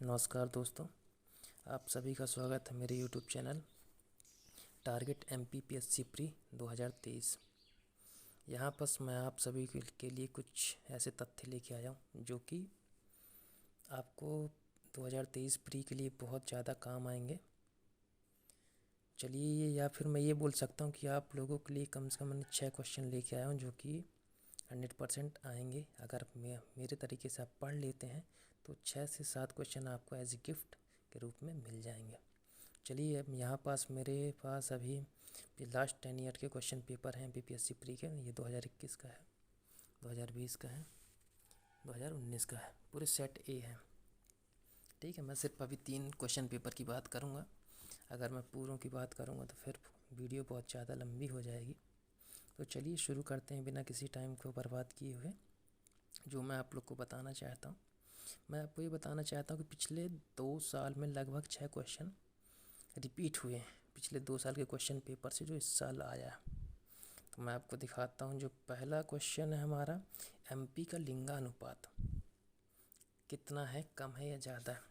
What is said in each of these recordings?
नमस्कार दोस्तों, आप सभी का स्वागत है मेरे YouTube channel target MPPSC pre 2023। यहाँ पर मैं आप सभी के लिए कुछ ऐसे तथ्य लेके आया हूँ जो कि आपको 2023 प्री के लिए बहुत ज़्यादा काम आएंगे। चलिए, या फिर मैं ये बोल सकता हूँ कि आप लोगों के लिए कम से कम मैंने 6 क्वेश्चन लेके आया हूँ जो कि 100% आएंगे। अगर मेरे तरीके से आप पढ़ लेते हैं तो 6 से 7 क्वेश्चन आपको एज ए गिफ्ट के रूप में मिल जाएंगे। चलिए, अब यहाँ मेरे पास अभी लास्ट 10 ईयर के क्वेश्चन पेपर हैं MPPSC प्री के। ये 2021 का है, 2020 का है, 2019 का है, पूरे सेट ए है। ठीक है, मैं सिर्फ अभी 3 क्वेश्चन पेपर की बात करूँगा। अगर मैं पूरों की बात करूँगा तो फिर वीडियो बहुत ज़्यादा लंबी हो जाएगी। तो चलिए शुरू करते हैं बिना किसी टाइम को बर्बाद किए हुए। जो मैं आप लोग को बताना चाहता हूँ, मैं आपको ये बताना चाहता हूँ कि पिछले 2 साल में लगभग 6 क्वेश्चन रिपीट हुए हैं पिछले 2 साल के क्वेश्चन पेपर से जो इस साल आया है। तो मैं आपको दिखाता हूँ। जो पहला क्वेश्चन है हमारा, MP का लिंगानुपात कितना है, कम है या ज़्यादा है,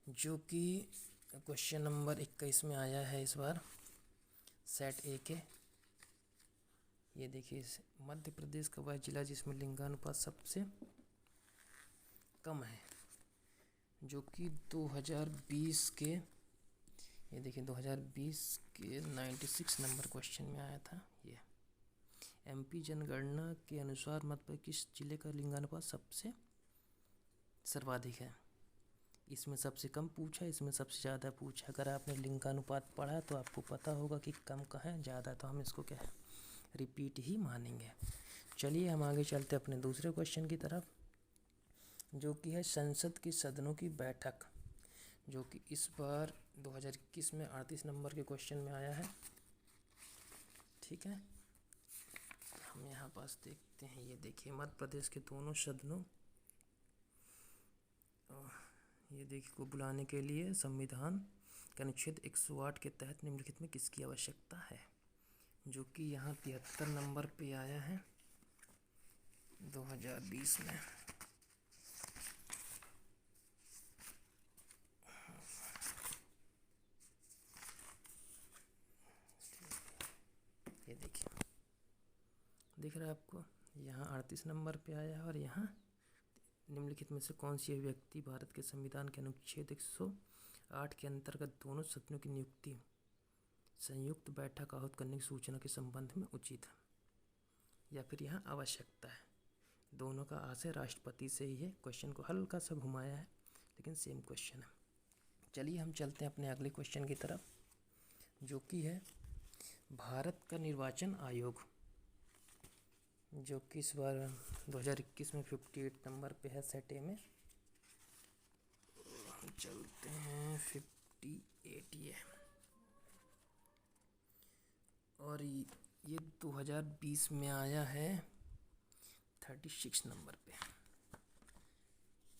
जो कि क्वेश्चन नंबर 21 में आया है इस बार सेट ए के। ये देखिए, मध्य प्रदेश का वह जिला जिसमें लिंगानुपात सबसे कम है, जो कि 2020 के, ये देखिए 2020 के 96 नंबर क्वेश्चन में आया था। ये MP जनगणना के अनुसार मध्य प्रदेश किस जिले का लिंगानुपात सबसे सर्वाधिक है। इसमें सबसे कम पूछा, इसमें सबसे ज़्यादा पूछा। अगर आपने लिंगानुपात पढ़ा तो आपको पता होगा कि कम का है, ज़्यादा तो हम इसको क्या है, रिपीट ही मानेंगे। चलिए हम आगे चलते अपने दूसरे क्वेश्चन की तरफ, जो कि है संसद की सदनों की बैठक, जो कि इस बार 2021 में 38 नंबर के क्वेश्चन में आया है। ठीक है, हम यहाँ पास देखते हैं। ये देखिए, मध्य प्रदेश के दोनों सदनों, ये देखिए, को बुलाने के लिए संविधान के अनुच्छेद 108 के तहत निम्नलिखित में किसकी आवश्यकता है, जो कि यहाँ 73 नंबर पे आया है 2020 में। ये देखिए, दिख रहा है आपको, यहाँ 38 नंबर पे आया है और यहाँ निम्नलिखित में से कौन सी व्यक्ति भारत के संविधान के अनुच्छेद 108 के अंतर्गत दोनों सदनों की नियुक्ति संयुक्त बैठक आहूत करने की सूचना के संबंध में उचित है, या फिर यहाँ आवश्यकता है। दोनों का आशय राष्ट्रपति से ही है। क्वेश्चन को हल्का सा घुमाया है लेकिन सेम क्वेश्चन है। चलिए हम चलते हैं अपने अगले क्वेश्चन की तरफ, जो कि है भारत का निर्वाचन आयोग, जो कि इस बार 2021 में 58 नंबर पे है सेट ए में। हम चलते हैं 58 ये, और ये 2020 में आया है 36 नंबर पे।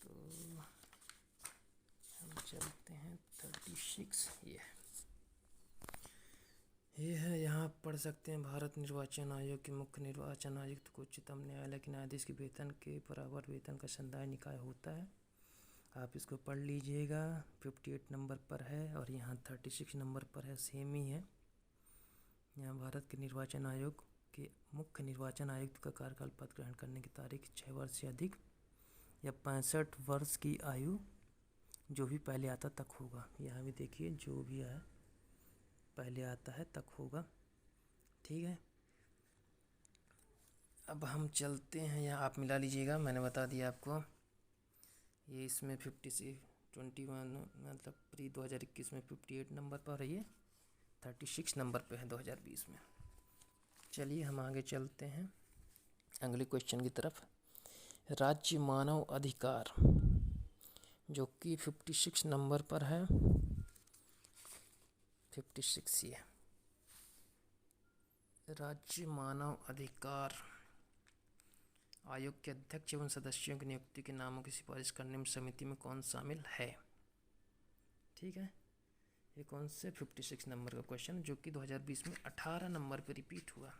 तो हम चलते हैं 36। ये है, यहाँ पढ़ सकते हैं। भारत निर्वाचन आयोग के मुख्य निर्वाचन आयुक्त को उच्चतम न्यायालय के न्यायाधीश के वेतन के बराबर वेतन का संदाय निकाय होता है। आप इसको पढ़ लीजिएगा। 58 नंबर पर है और यहाँ 36 नंबर पर है, सेम ही है। यहाँ भारत के निर्वाचन आयोग के मुख्य निर्वाचन आयुक्त का कार्यकाल पद ग्रहण करने की तारीख 6 वर्ष से अधिक या 65 वर्ष की आयु जो भी पहले आता तक होगा। यहाँ भी देखिए, जो भी है पहले आता है तक होगा। ठीक है, अब हम चलते हैं। यहाँ आप मिला लीजिएगा, मैंने बता दिया आपको। ये इसमें 21 मतलब प्री 2021 में 58 नंबर पर है, ये 36 नंबर पे है 2020 में। चलिए हम आगे चलते हैं अगले क्वेश्चन की तरफ। राज्य मानव अधिकार, जो कि 56 नंबर पर है, 56 ही है। राज्य मानव अधिकार आयोग के अध्यक्ष एवं सदस्यों की नियुक्ति के नामों की सिफारिश करने में समिति में कौन शामिल है। ठीक है, ये कौन से 56 नंबर का क्वेश्चन, जो कि 2020 में 18 नंबर पर रिपीट हुआ।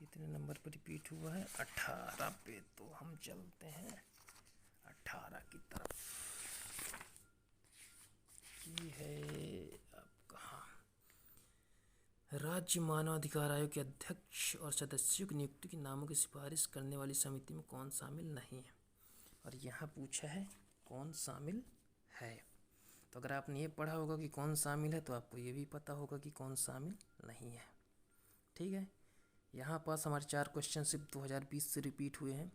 कितने नंबर पर रिपीट हुआ है? 18 पे। तो हम चलते हैं 18 की तरफ। ये है अब कहाँ? राज्य मानव अधिकार आयोग के अध्यक्ष और सदस्यों की नियुक्ति के नामों की सिफारिश करने वाली समिति में कौन शामिल नहीं है? और यहाँ पूछा है कौन शामिल है। तो अगर आपने ये पढ़ा होगा कि कौन शामिल है तो आपको ये भी पता होगा कि कौन शामिल नहीं है। ठीक है, यहाँ पास हमारे 4 क्वेश्चन सिर्फ 2020 से रिपीट हुए हैं,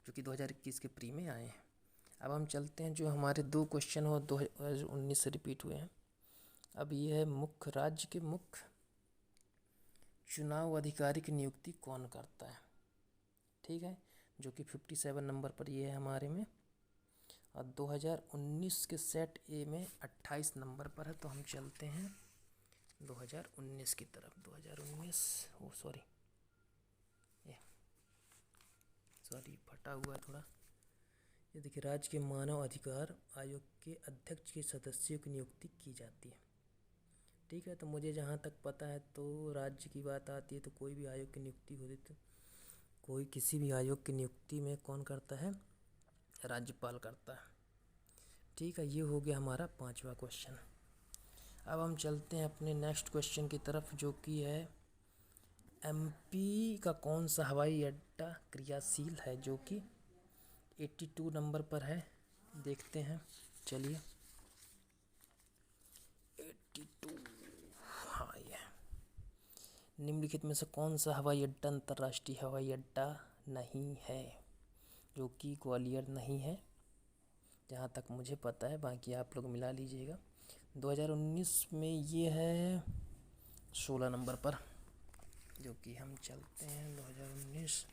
जो कि 2021 के प्री में आए हैं। अब हम चलते हैं जो हमारे 2 क्वेश्चन हो 2019 से रिपीट हुए हैं। अब ये है मुख्य राज्य के मुख्य चुनाव अधिकारी की नियुक्ति कौन करता है। ठीक है, जो कि 57 नंबर पर ये है हमारे में, और 2019 के सेट ए में 28 नंबर पर है। तो हम चलते हैं 2019 की तरफ। 2019 सॉरी फटा हुआ है थोड़ा। ये देखिए, राज्य के मानव अधिकार आयोग के अध्यक्ष के सदस्यों की नियुक्ति की जाती है। ठीक है, तो मुझे जहाँ तक पता है तो राज्य की बात आती है तो कोई भी आयोग की नियुक्ति होती तो कोई किसी भी आयोग की नियुक्ति में कौन करता है? राज्यपाल करता है। ठीक है, ये हो गया हमारा 5वां क्वेश्चन। अब हम चलते हैं अपने नेक्स्ट क्वेश्चन की तरफ, जो कि है एमपी का कौन सा हवाई अड्डा क्रियाशील है, जो कि 82 नंबर पर है। देखते हैं, चलिए 82। हाँ, ये निम्नलिखित में से कौन सा हवाई अड्डा अंतर्राष्ट्रीय हवाई अड्डा नहीं है? जो कि ग्वालियर नहीं है जहाँ तक मुझे पता है, बाकी आप लोग मिला लीजिएगा। 2019 में ये है 16 नंबर पर, जो कि हम चलते हैं 2019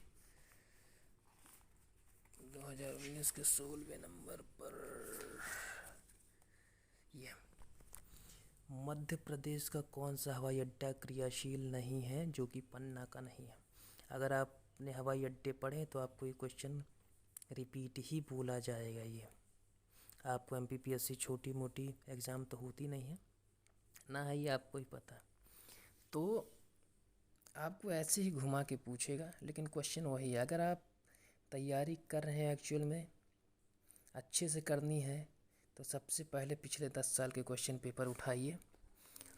के 16वें नंबर पर। ये मध्य प्रदेश का कौन सा हवाई अड्डा क्रियाशील नहीं है, जो कि पन्ना का नहीं है। अगर आपने हवाई अड्डे पढ़े तो आपको ये क्वेश्चन रिपीट ही बोला जाएगा। ये आपको एमपीपीएससी छोटी मोटी एग्ज़ाम तो होती नहीं है ना, है ये आपको ही पता है। तो आपको ऐसे ही घुमा के पूछेगा, लेकिन क्वेश्चन वही है। अगर आप तैयारी कर रहे हैं, एक्चुअल में अच्छे से करनी है, तो सबसे पहले पिछले 10 साल के क्वेश्चन पेपर उठाइए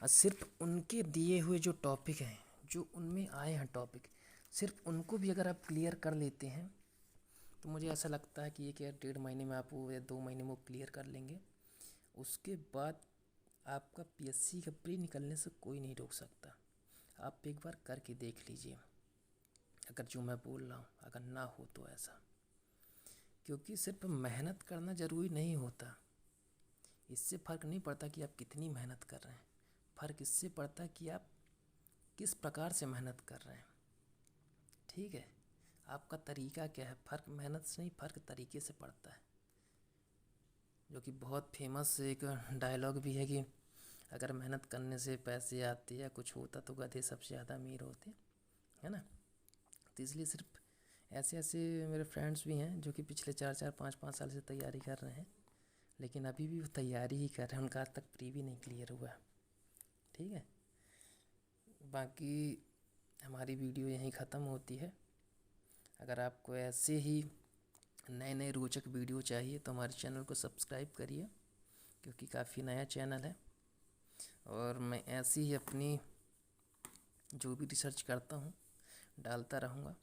और सिर्फ उनके दिए हुए जो टॉपिक हैं, जो उनमें आए हैं टॉपिक, सिर्फ उनको भी अगर आप क्लियर कर लेते हैं तो मुझे ऐसा लगता है कि 1 या 1.5 महीने में आप वो, या 2 महीने में वो क्लियर कर लेंगे। उसके बाद आपका पीएससी का प्री निकलने से कोई नहीं रोक सकता। आप एक बार करके देख लीजिए, अगर जो मैं बोल रहा हूँ अगर ना हो तो ऐसा। क्योंकि सिर्फ मेहनत करना ज़रूरी नहीं होता, इससे फ़र्क नहीं पड़ता कि आप कितनी मेहनत कर रहे हैं। फ़र्क इससे पड़ता है कि आप किस प्रकार से मेहनत कर रहे हैं। ठीक है, आपका तरीका क्या है। फ़र्क मेहनत से नहीं, फ़र्क तरीके से पड़ता है। जो कि बहुत फेमस एक डायलॉग भी है कि अगर मेहनत करने से पैसे आते या कुछ होता तो गधे सबसे ज़्यादा अमीर होते, है ना। तो इसलिए सिर्फ ऐसे ऐसे मेरे फ्रेंड्स भी हैं जो कि पिछले 4-4, 5-5 साल से तैयारी कर रहे हैं, लेकिन अभी भी वो तैयारी ही कर रहे हैं, उनका आज तक प्री भी नहीं क्लियर हुआ। ठीक है, बाकी हमारी वीडियो यहीं ख़त्म होती है। अगर आपको ऐसे ही नए नए रोचक वीडियो चाहिए तो हमारे चैनल को सब्सक्राइब करिए, क्योंकि काफ़ी नया चैनल है और मैं ऐसी ही अपनी जो भी रिसर्च करता हूँ डालता रहूँगा।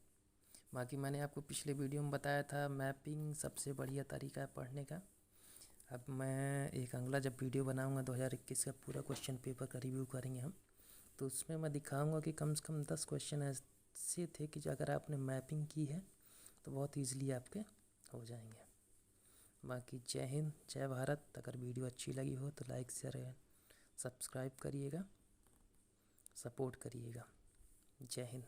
बाकी मैंने आपको पिछले वीडियो में बताया था मैपिंग सबसे बढ़िया तरीका है पढ़ने का। अब मैं एक अगला जब वीडियो बनाऊँगा 2021 का पूरा क्वेश्चन पेपर का रिव्यू करेंगे हम, तो उसमें मैं दिखाऊँगा कि कम से कम 10 क्वेश्चन ऐसे थे कि अगर आपने मैपिंग की है तो बहुत ईज़िली आपके हो जाएंगे। बाकी जय हिंद, जय भारत। अगर वीडियो अच्छी लगी हो तो लाइक शेयर सब्सक्राइब करिएगा, सपोर्ट करिएगा। जय हिंद।